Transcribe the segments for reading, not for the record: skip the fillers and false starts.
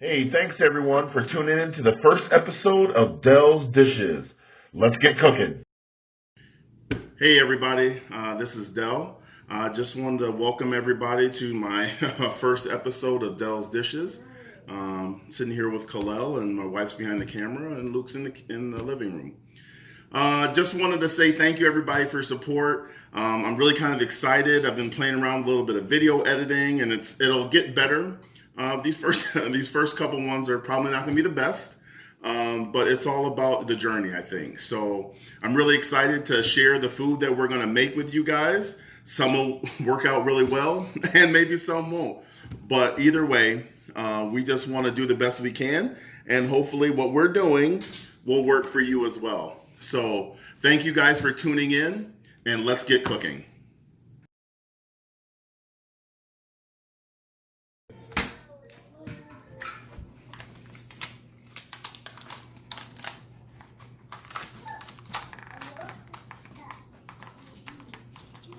Hey, thanks everyone for tuning in to the first episode of Dell's Dishes. Let's get cooking. Hey everybody, this is Dell. I just wanted to welcome everybody to my first episode of Dell's Dishes. Sitting here with Kalel, and my wife's behind the camera, and Luke's in the living room. Just wanted to say thank you everybody for your support. I'm really kind of excited. I've been playing around with a little bit of video editing, and it'll get better. These first couple ones are probably not going to be the best, but it's all about the journey, I think. So I'm really excited to share the food that we're going to make with you guys. Some will work out really well, and maybe some won't. But either way, we just want to do the best we can, and hopefully what we're doing will work for you as well. So thank you guys for tuning in, and let's get cooking.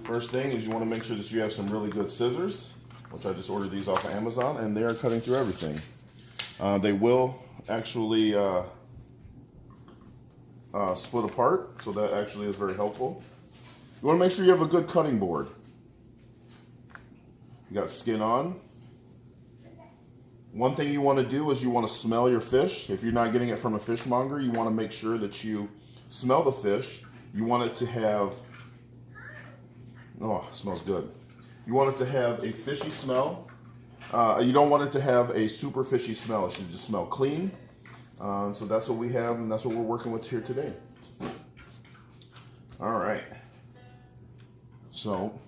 First thing is you want to make sure that you have some really good scissors, which I just ordered these off of Amazon, and they are cutting through everything. They will actually split apart, so that actually is very helpful. You want to make sure you have a good cutting board. You got skin on. One thing you want to do is you want to smell your fish. If you're not getting it from a fishmonger, you want to make sure that you smell the fish. You want it to have, oh, it smells good. You want it to have a fishy smell. You don't want it to have a super fishy smell. It should just smell clean. So that's what we have, and that's what we're working with here today. All right. So,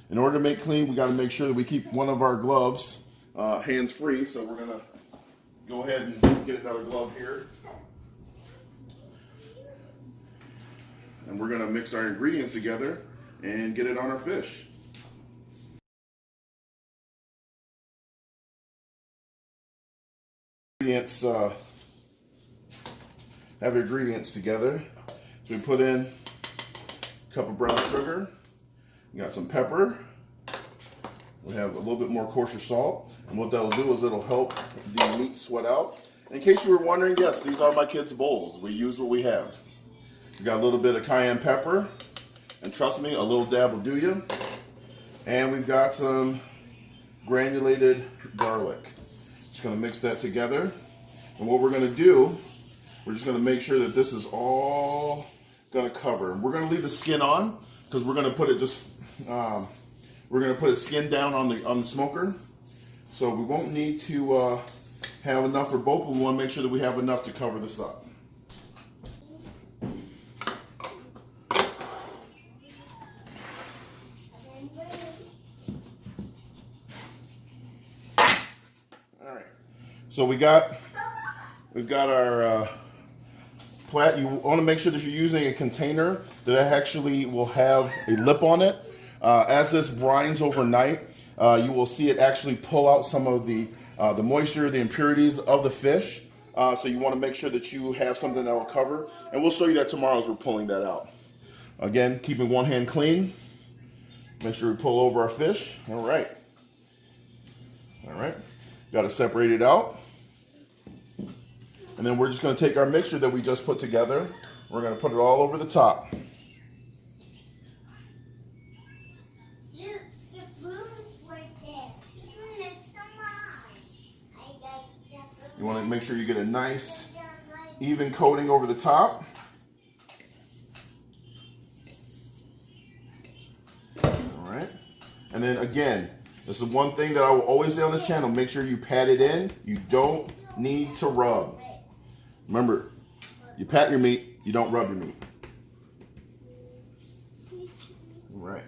in order to make clean, we got to make sure that we keep one of our gloves hands free. So we're gonna go ahead and get another glove here, and we're gonna mix our ingredients together and get it on our fish. Ingredients, have ingredients together. So we put in a cup of brown sugar. We got some pepper. We have a little bit more kosher salt. And what that'll do is it'll help the meat sweat out. In case you were wondering, yes, these are my kids' bowls. We use what we have. We got a little bit of cayenne pepper. And trust me, a little dab will do you. And we've got some granulated garlic. Just gonna mix that together. And what we're gonna do, we're just gonna make sure that this is all gonna cover. We're gonna leave the skin on because we're gonna put it we're gonna put a skin down on the smoker. So we won't need to have enough for both, but we wanna make sure that we have enough to cover this up. So we've got our plat. You want to make sure that you're using a container that actually will have a lip on it. As this brines overnight, you will see it actually pull out some of the moisture, the impurities of the fish. So you want to make sure that you have something that will cover. And we'll show you that tomorrow as we're pulling that out. Again, keeping one hand clean. Make sure we pull over our fish. All right. Got to separate it out. And then we're just going to take our mixture that we just put together. We're going to put it all over the top. Look, the food's right there. You want to make sure you get a nice, even coating over the top. All right. And then again, this is one thing that I will always say on this channel. Make sure you pat it in. You don't need to rub. Remember, you pat your meat, you don't rub your meat. All right.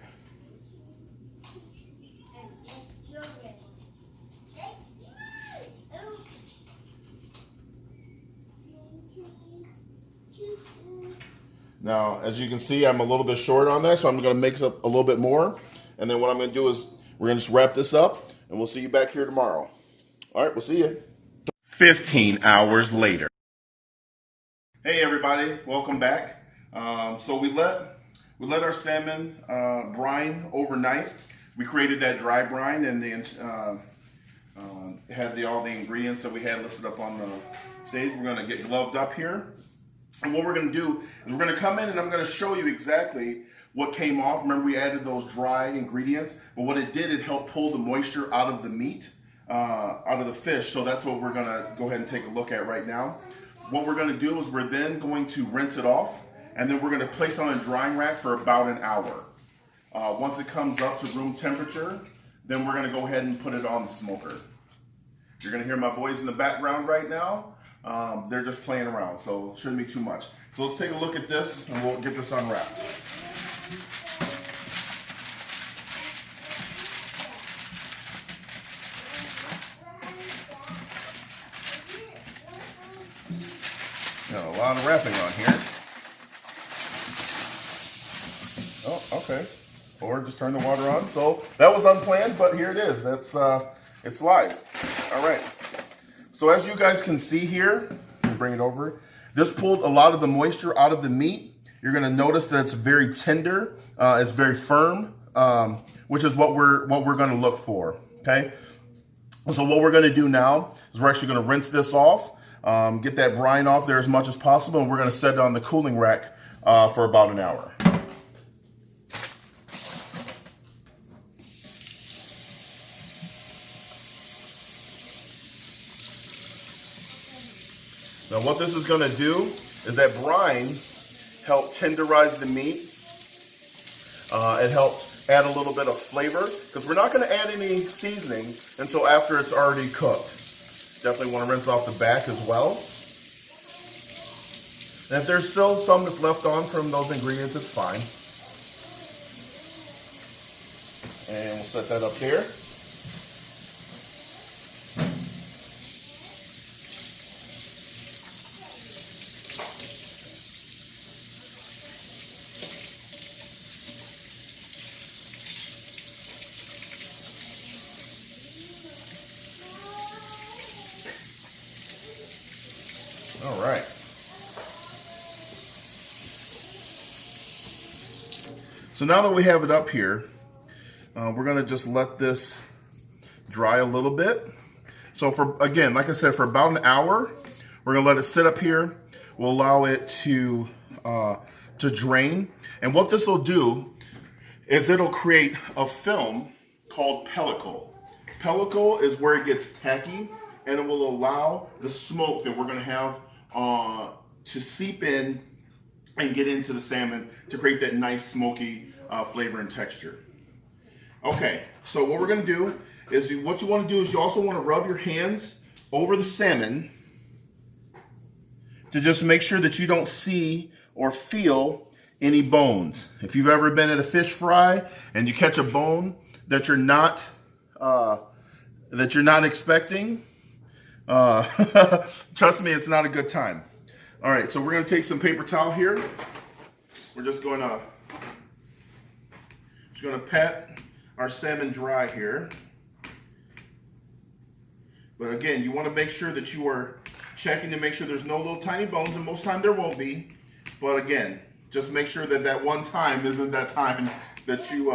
Now, as you can see, I'm a little bit short on that, so I'm going to mix up a little bit more. And then what I'm going to do is we're going to just wrap this up, and we'll see you back here tomorrow. All right, we'll see you. 15 hours later. Hey everybody, welcome back. So we let our salmon brine overnight. We created that dry brine, and It had all the ingredients that we had listed up on the stage. We're gonna get gloved up here. And what we're gonna do is we're gonna come in and I'm gonna show you exactly what came off. Remember, we added those dry ingredients, but what it did, it helped pull the moisture out of the meat, out of the fish. So that's what we're gonna go ahead and take a look at right now. What we're gonna do is we're then going to rinse it off, and then we're gonna place it on a drying rack for about an hour. Once it comes up to room temperature, then we're gonna go ahead and put it on the smoker. You're gonna hear my boys in the background right now. They're just playing around, so it shouldn't be too much. So let's take a look at this and we'll get this unwrapped. Got a lot of wrapping on here. Oh, okay. Or just turn the water on. So that was unplanned, but here it is. That's it's live. All right. So as you guys can see here, bring it over. This pulled a lot of the moisture out of the meat. You're going to notice that it's very tender. It's very firm, which is what we're going to look for. Okay. So what we're going to do now is we're actually going to rinse this off, get that brine off there as much as possible, and we're going to set it on the cooling rack for about an hour. Now what this is going to do is that brine help tenderize the meat. It helps add a little bit of flavor, because we're not going to add any seasoning until after it's already cooked. Definitely want to rinse off the back as well. And if there's still some that's left on from those ingredients, it's fine. And we'll set that up there. All right. So now that we have it up here, we're going to just let this dry a little bit. So for, again, like I said, for about an hour, we're going to let it sit up here. We'll allow it to drain. And what this will do is it'll create a film called pellicle. Pellicle is where it gets tacky, and it will allow the smoke that we're going to have to seep in and get into the salmon to create that nice smoky flavor and texture. Okay, so what we're going to do is what you want to do is you also want to rub your hands over the salmon to just make sure that you don't see or feel any bones. If you've ever been at a fish fry and you catch a bone that you're not expecting, trust me, it's not a good time. All right, so we're going to take some paper towel here. We're just going to pat our salmon dry here. But again, you want to make sure that you are checking to make sure there's no little tiny bones, and most time there won't be. But again, just make sure that that one time isn't that time that you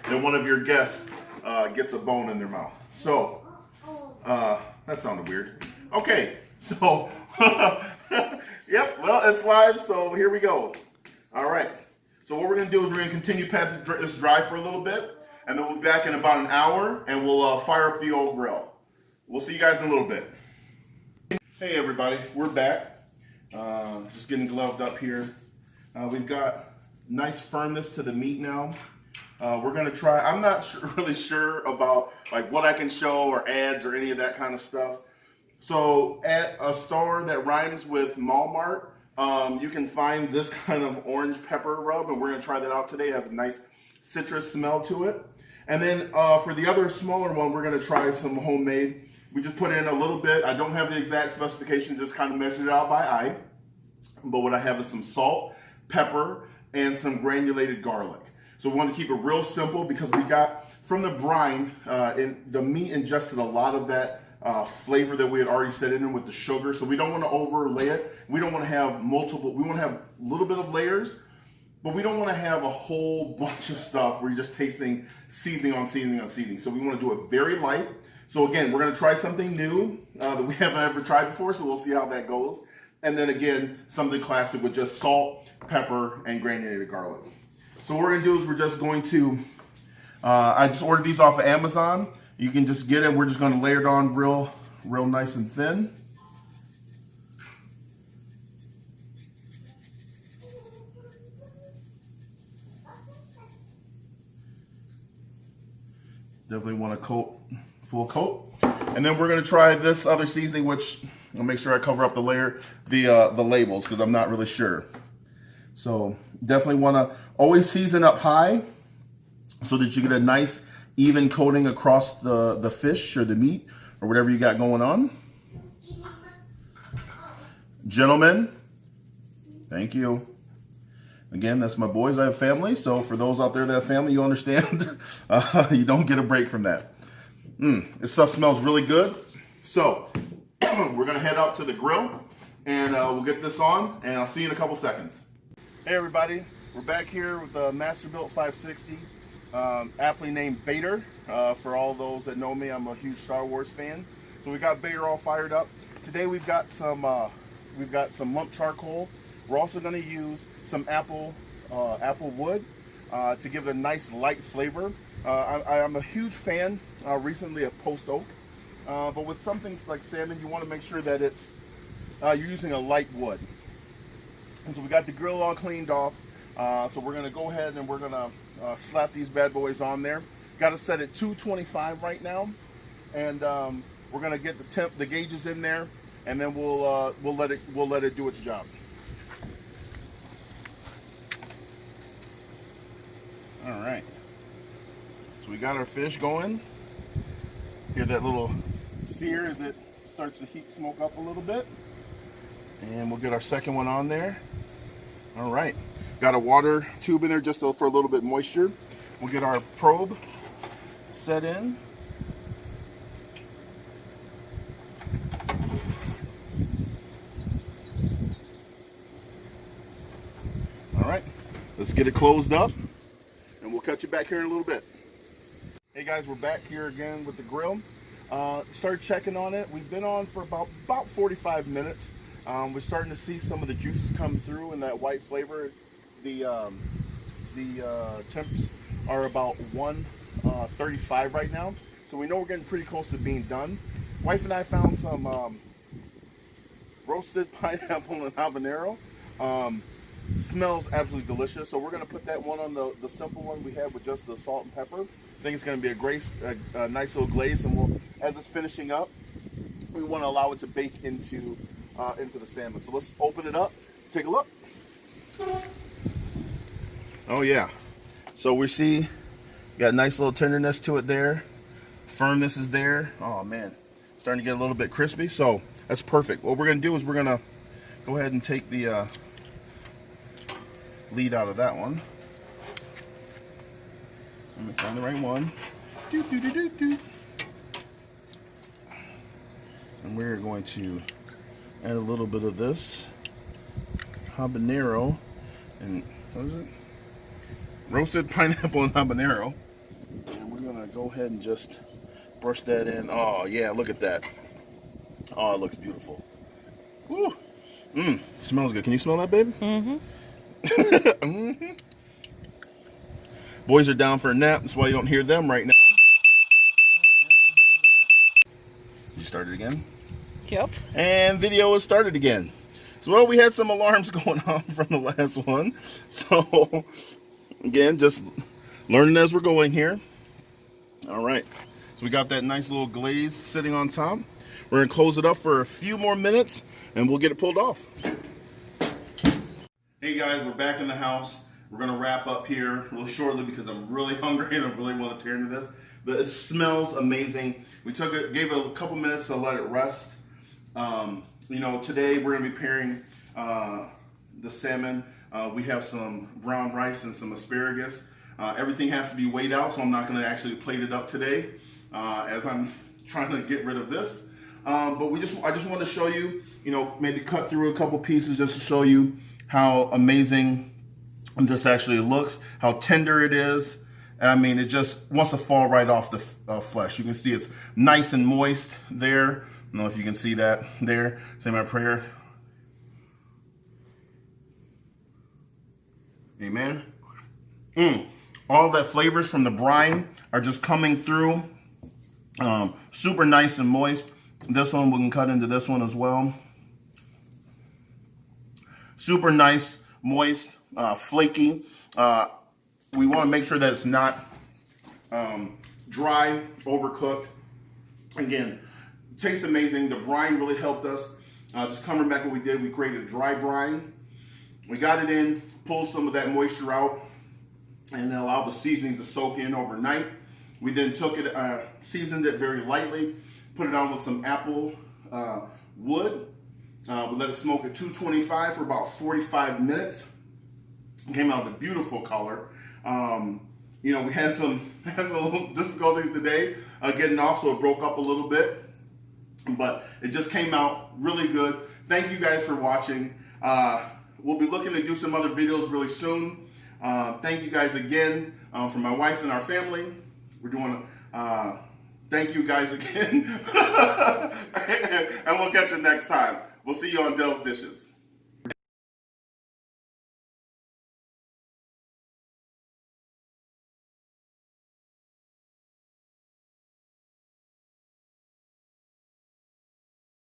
that one of your guests gets a bone in their mouth. So that sounded weird. Okay, so yep, well, it's live, so here we go. All right, so what we're going to do is we're going to continue past this dry for a little bit, and then we'll be back in about an hour, and we'll fire up the old grill. We'll see you guys in a little bit. Hey everybody, we're back. Just getting gloved up here. We've got nice firmness to the meat now. We're gonna try, I'm not really sure about like what I can show or ads or any of that kind of stuff. So at a store that rhymes with Walmart, you can find this kind of orange pepper rub, and we're gonna try that out today. It has a nice citrus smell to it. And then for the other smaller one, we're gonna try some homemade. We just put in a little bit. I don't have the exact specifications, just kind of measured it out by eye. But what I have is some salt, pepper, and some granulated garlic. So we want to keep it real simple because we got from the brine, the meat ingested a lot of that flavor that we had already set in with the sugar. So we don't want to overlay it. We don't want to have multiple, we want to have a little bit of layers, but we don't want to have a whole bunch of stuff where you're just tasting seasoning on seasoning on seasoning. So we want to do it very light. So again, we're gonna try something new that we haven't ever tried before, so we'll see how that goes. And then again, something classic with just salt, pepper, and granulated garlic. So what we're gonna do is we're just going to, I just ordered these off of Amazon. You can just get it, we're just gonna layer it on real nice and thin. Definitely want a coat, full coat. And then we're gonna try this other seasoning, which I'll make sure I cover up the layer, the labels, because I'm not really sure. So definitely wanna always season up high so that you get a nice even coating across the fish or the meat or whatever you got going on. Gentlemen, thank you. Again, that's my boys. I have family, so for those out there that have family, you understand. You don't get a break from that. This stuff smells really good. So we're gonna head out to the grill and we'll get this on, and I'll see you in a couple seconds. Hey everybody, we're back here with the Masterbuilt 560, aptly named Vader. For all those that know me, I'm a huge Star Wars fan. So we got Vader all fired up. Today we've got some lump charcoal. We're also going to use some apple wood to give it a nice light flavor. I'm a huge fan recently of post oak, but with some things like salmon, you want to make sure that it's you're using a light wood. And so we got the grill all cleaned off. So we're going to go ahead and we're going to slap these bad boys on there. Got to set it 225 right now, and we're going to get the gauges in there, and then we'll let it do its job. All right, so we got our fish going. Hear that little sear as it starts to heat smoke up a little bit. And we'll get our second one on there. All right, got a water tube in there just for a little bit moisture. We'll get our probe set in. All right, let's get it closed up. And we'll catch you back here in a little bit. Hey guys, we're back here again with the grill. Started checking on it. We've been on for about 45 minutes. We're starting to see some of the juices come through in that white flavor. The temps are about 135 right now, so we know we're getting pretty close to being done. Wife and I found some roasted pineapple and habanero. Smells absolutely delicious, so we're going to put that one on the simple one we had with just the salt and pepper. I think it's going to be a nice little glaze, and as it's finishing up, we want to allow it to bake into the salmon. So let's open it up, take a look. Oh yeah, so we see got a nice little tenderness to it there. Firmness is there. Oh man, starting to get a little bit crispy, so that's perfect. What we're going to do is we're going to go ahead and take the lead out of that one. Let me find the right one. And we're going to add a little bit of this habanero and what is it? Roasted pineapple and habanero. And we're gonna go ahead and just brush that in. Oh yeah, look at that. Oh, it looks beautiful. Woo. Smells good. Can you smell that, babe? Mm-hmm. Mm-hmm. Boys are down for a nap. That's why you don't hear them right now. You started again? Yep. And video is started again. So, well, we had some alarms going on from the last one. So, again, just learning as we're going here. All right. So we got that nice little glaze sitting on top. We're going to close it up for a few more minutes, and we'll get it pulled off. Hey guys, we're back in the house. We're gonna wrap up here really shortly because I'm really hungry and I really want to tear into this. But it smells amazing. We gave it a couple minutes to let it rest. Today we're gonna be pairing the salmon. We have some brown rice and some asparagus. Everything has to be weighed out, so I'm not gonna actually plate it up today as I'm trying to get rid of this. But I just want to show you, maybe cut through a couple pieces just to show you how amazing this actually looks, how tender it is, And I mean, it just wants to fall right off the flesh. You can see it's nice and moist there. I don't know if you can see that there. Say my prayer. Amen. All that flavors from the brine are just coming through. Super nice and moist. This one, we can cut into this one as well. Super nice, moist, flaky. We want to make sure that it's not dry, overcooked. Again, it tastes amazing. The brine really helped us. Just coming back what we did, we created a dry brine. We got it in, pulled some of that moisture out, and then allowed the seasonings to soak in overnight. We then took it, seasoned it very lightly, put it on with some apple wood. We let it smoke at 225 for about 45 minutes. It came out with a beautiful color. You know, we had some little difficulties today getting off, so it broke up a little bit. But it just came out really good. Thank you guys for watching. We'll be looking to do some other videos really soon. Thank you guys again for my wife and our family. We're doing thank you guys again. And we'll catch you next time. We'll see you on Dell's Dishes.